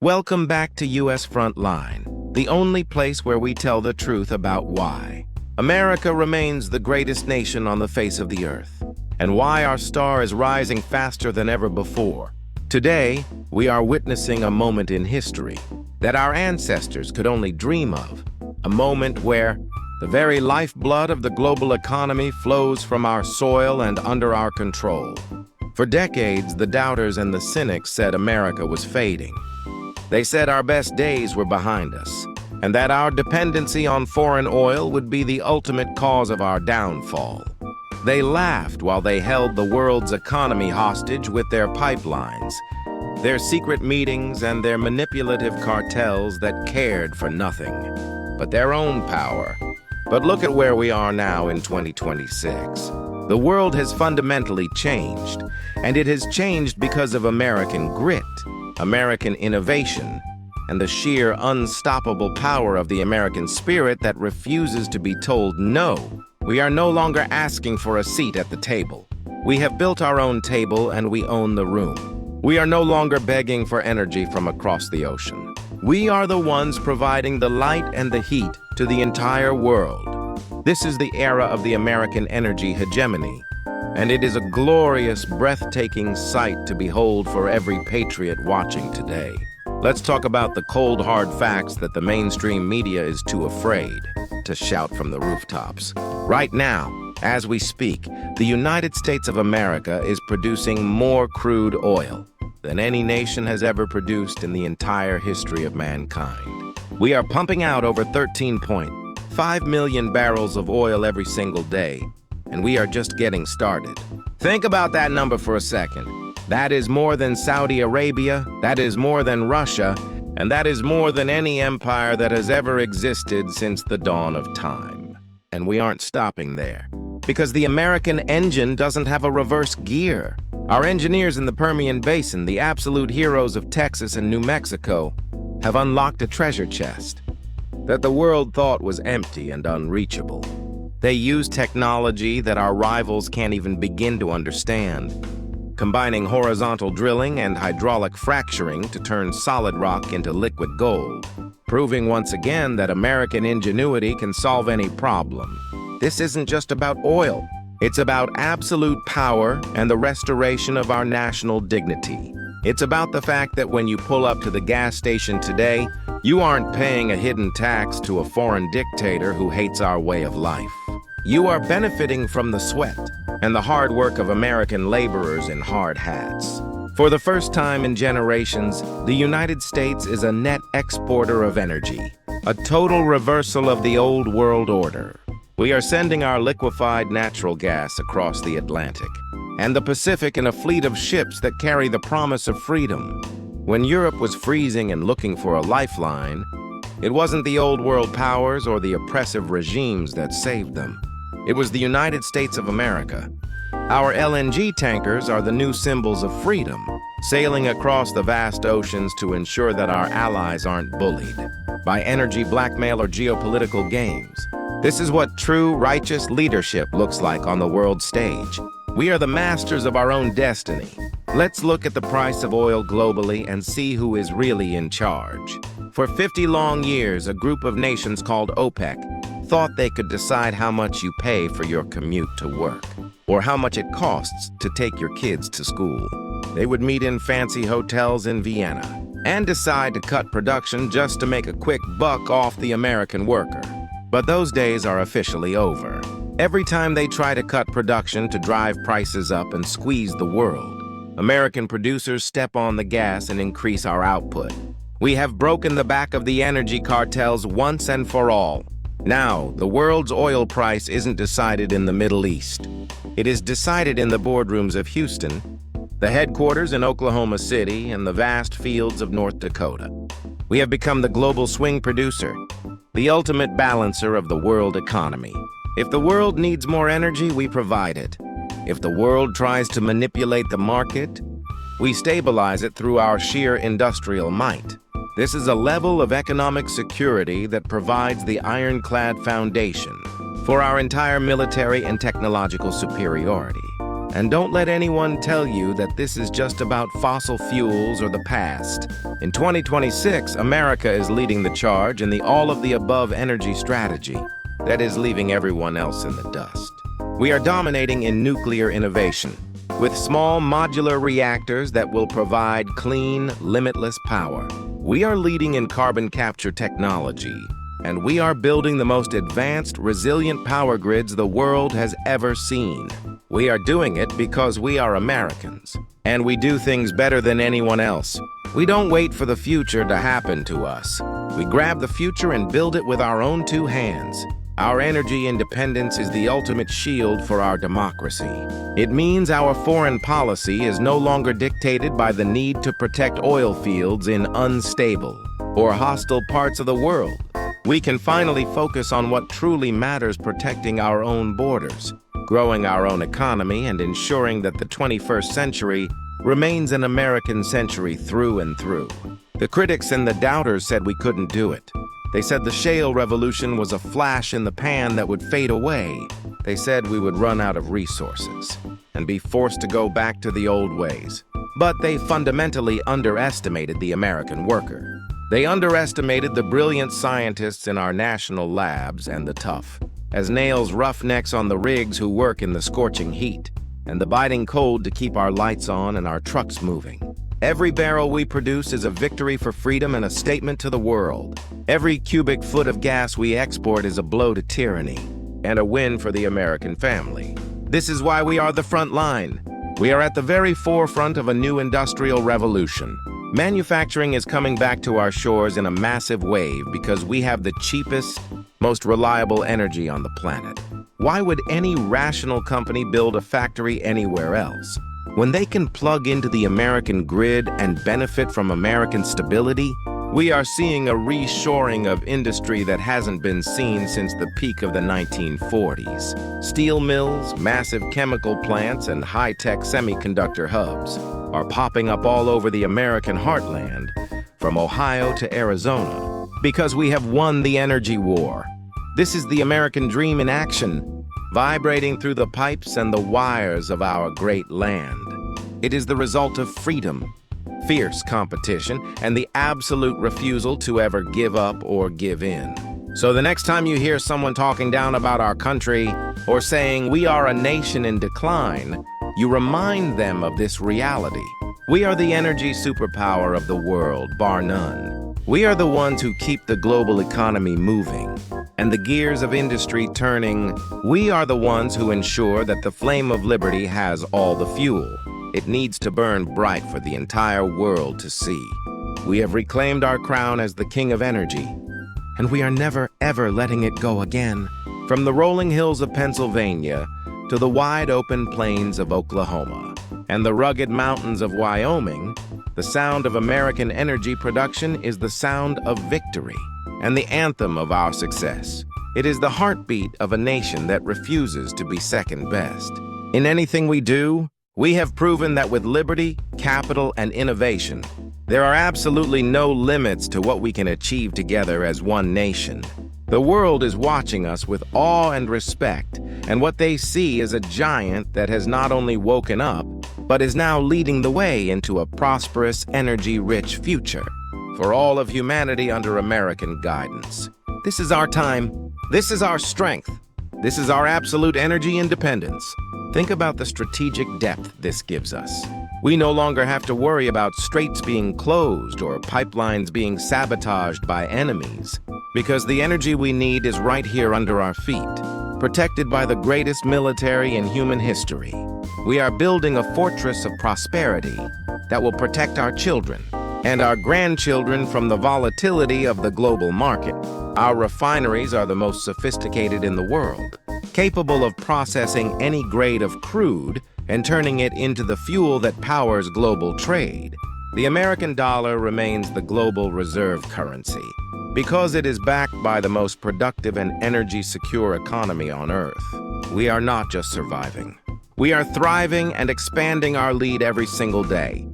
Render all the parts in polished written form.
Welcome back to US Frontline, the only place where we tell the truth about why America remains the greatest nation on the face of the earth, and why our star is rising faster than ever before. Today, we are witnessing a moment in history that our ancestors could only dream of, a moment where the very lifeblood of the global economy flows from our soil and under our control. For decades, the doubters and the cynics said America was fading. They said our best days were behind us, and that our dependency on foreign oil would be the ultimate cause of our downfall. They laughed while they held the world's economy hostage with their pipelines, their secret meetings, and their manipulative cartels that cared for nothing but their own power. But look at where we are now in 2026. The world has fundamentally changed, and it has changed because of American grit, American innovation, and the sheer unstoppable power of the American spirit that refuses to be told no. We are no longer asking for a seat at the table. We have built our own table and we own the room. We are no longer begging for energy from across the ocean. We are the ones providing the light and the heat to the entire world. This is the era of the American energy hegemony, and it is a glorious, breathtaking sight to behold for every patriot watching today. Let's talk about the cold, hard facts that the mainstream media is too afraid to shout from the rooftops. Right now, as we speak, the United States of America is producing more crude oil than any nation has ever produced in the entire history of mankind. We are pumping out over 13.5 million barrels of oil every single day, and we are just getting started. Think about that number for a second. That is more than Saudi Arabia, that is more than Russia, and that is more than any empire that has ever existed since the dawn of time. And we aren't stopping there, because the American engine doesn't have a reverse gear. Our engineers in the Permian Basin, the absolute heroes of Texas and New Mexico, have unlocked a treasure chest that the world thought was empty and unreachable. They use technology that our rivals can't even begin to understand, combining horizontal drilling and hydraulic fracturing to turn solid rock into liquid gold, proving once again that American ingenuity can solve any problem. This isn't just about oil. It's about absolute power and the restoration of our national dignity. It's about the fact that when you pull up to the gas station today, you aren't paying a hidden tax to a foreign dictator who hates our way of life. You are benefiting from the sweat and the hard work of American laborers in hard hats. For the first time in generations, the United States is a net exporter of energy, a total reversal of the old world order. We are sending our liquefied natural gas across the Atlantic and the Pacific in a fleet of ships that carry the promise of freedom. When Europe was freezing and looking for a lifeline, it wasn't the old world powers or the oppressive regimes that saved them. It was the United States of America. Our LNG tankers are the new symbols of freedom, sailing across the vast oceans to ensure that our allies aren't bullied by energy blackmail or geopolitical games. This is what true, righteous leadership looks like on the world stage. We are the masters of our own destiny. Let's look at the price of oil globally and see who is really in charge. For 50 long years, a group of nations called OPEC thought they could decide how much you pay for your commute to work, or how much it costs to take your kids to school. They would meet in fancy hotels in Vienna and decide to cut production just to make a quick buck off the American worker. But those days are officially over. Every time they try to cut production to drive prices up and squeeze the world, American producers step on the gas and increase our output. We have broken the back of the energy cartels once and for all. Now, the world's oil price isn't decided in the Middle East. It is decided in the boardrooms of Houston, the headquarters in Oklahoma City, and the vast fields of North Dakota. We have become the global swing producer, the ultimate balancer of the world economy. If the world needs more energy, we provide it. If the world tries to manipulate the market, we stabilize it through our sheer industrial might. This is a level of economic security that provides the ironclad foundation for our entire military and technological superiority. And don't let anyone tell you that this is just about fossil fuels or the past. In 2026, America is leading the charge in the all-of-the-above energy strategy that is leaving everyone else in the dust. We are dominating in nuclear innovation, with small modular reactors that will provide clean, limitless power. We are leading in carbon capture technology, and we are building the most advanced, resilient power grids the world has ever seen. We are doing it because we are Americans, and we do things better than anyone else. We don't wait for the future to happen to us. We grab the future and build it with our own two hands. Our energy independence is the ultimate shield for our democracy. It means our foreign policy is no longer dictated by the need to protect oil fields in unstable or hostile parts of the world. We can finally focus on what truly matters: protecting our own borders, growing our own economy, and ensuring that the 21st century remains an American century through and through. The critics and the doubters said we couldn't do it. They said the shale revolution was a flash in the pan that would fade away. They said we would run out of resources and be forced to go back to the old ways. But they fundamentally underestimated the American worker. They underestimated the brilliant scientists in our national labs and the tough as nails roughnecks on the rigs who work in the scorching heat and the biting cold to keep our lights on and our trucks moving. Every barrel we produce is a victory for freedom and a statement to the world. Every cubic foot of gas we export is a blow to tyranny and a win for the American family. This is why we are the front line. We are at the very forefront of a new industrial revolution. Manufacturing is coming back to our shores in a massive wave because we have the cheapest, most reliable energy on the planet. Why would any rational company build a factory anywhere else when they can plug into the American grid and benefit from American stability? We are seeing a reshoring of industry that hasn't been seen since the peak of the 1940s. Steel mills, massive chemical plants, and high-tech semiconductor hubs are popping up all over the American heartland, from Ohio to Arizona, because we have won the energy war. This is the American dream in action, vibrating through the pipes and the wires of our great land. It is the result of freedom, fierce competition, and the absolute refusal to ever give up or give in. So the next time you hear someone talking down about our country or saying we are a nation in decline, you remind them of this reality. We are the energy superpower of the world, bar none. We are the ones who keep the global economy moving and the gears of industry turning. We are the ones who ensure that the flame of liberty has all the fuel it needs to burn bright for the entire world to see. We have reclaimed our crown as the king of energy, and we are never, ever letting it go again. From the rolling hills of Pennsylvania to the wide-open plains of Oklahoma and the rugged mountains of Wyoming, the sound of American energy production is the sound of victory and the anthem of our success. It is the heartbeat of a nation that refuses to be second best. In anything we do, we have proven that with liberty, capital, and innovation, there are absolutely no limits to what we can achieve together as one nation. The world is watching us with awe and respect, and what they see is a giant that has not only woken up, but is now leading the way into a prosperous, energy-rich future for all of humanity under American guidance. This is our time. This is our strength. This is our absolute energy independence. Think about the strategic depth this gives us. We no longer have to worry about straits being closed or pipelines being sabotaged by enemies, because the energy we need is right here under our feet, protected by the greatest military in human history. We are building a fortress of prosperity that will protect our children and our grandchildren from the volatility of the global market. Our refineries are the most sophisticated in the world, capable of processing any grade of crude and turning it into the fuel that powers global trade. The American dollar remains the global reserve currency because it is backed by the most productive and energy-secure economy on Earth. We are not just surviving. We are thriving and expanding our lead every single day.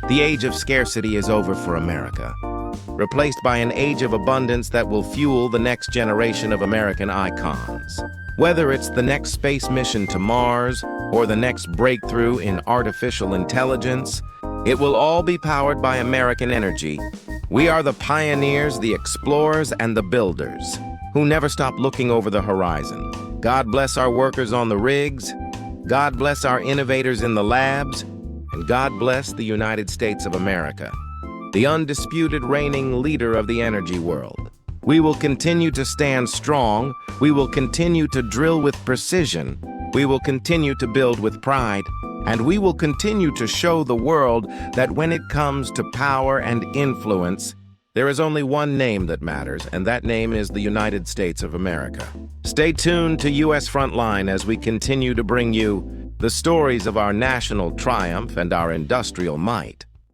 The age of scarcity is over for America. replaced by an age of abundance that will fuel the next generation of American icons. Whether it's the next space mission to Mars or the next breakthrough in artificial intelligence, it will all be powered by American energy. We are the pioneers, the explorers, and the builders who never stop looking over the horizon. God bless our workers on the rigs, God bless our innovators in the labs, and God bless the United States of America, the undisputed reigning leader of the energy world. We will continue to stand strong, we will continue to drill with precision, we will continue to build with pride, and we will continue to show the world that when it comes to power and influence, there is only one name that matters, and that name is the United States of America. Stay tuned to US Frontline as we continue to bring you the stories of our national triumph and our industrial might.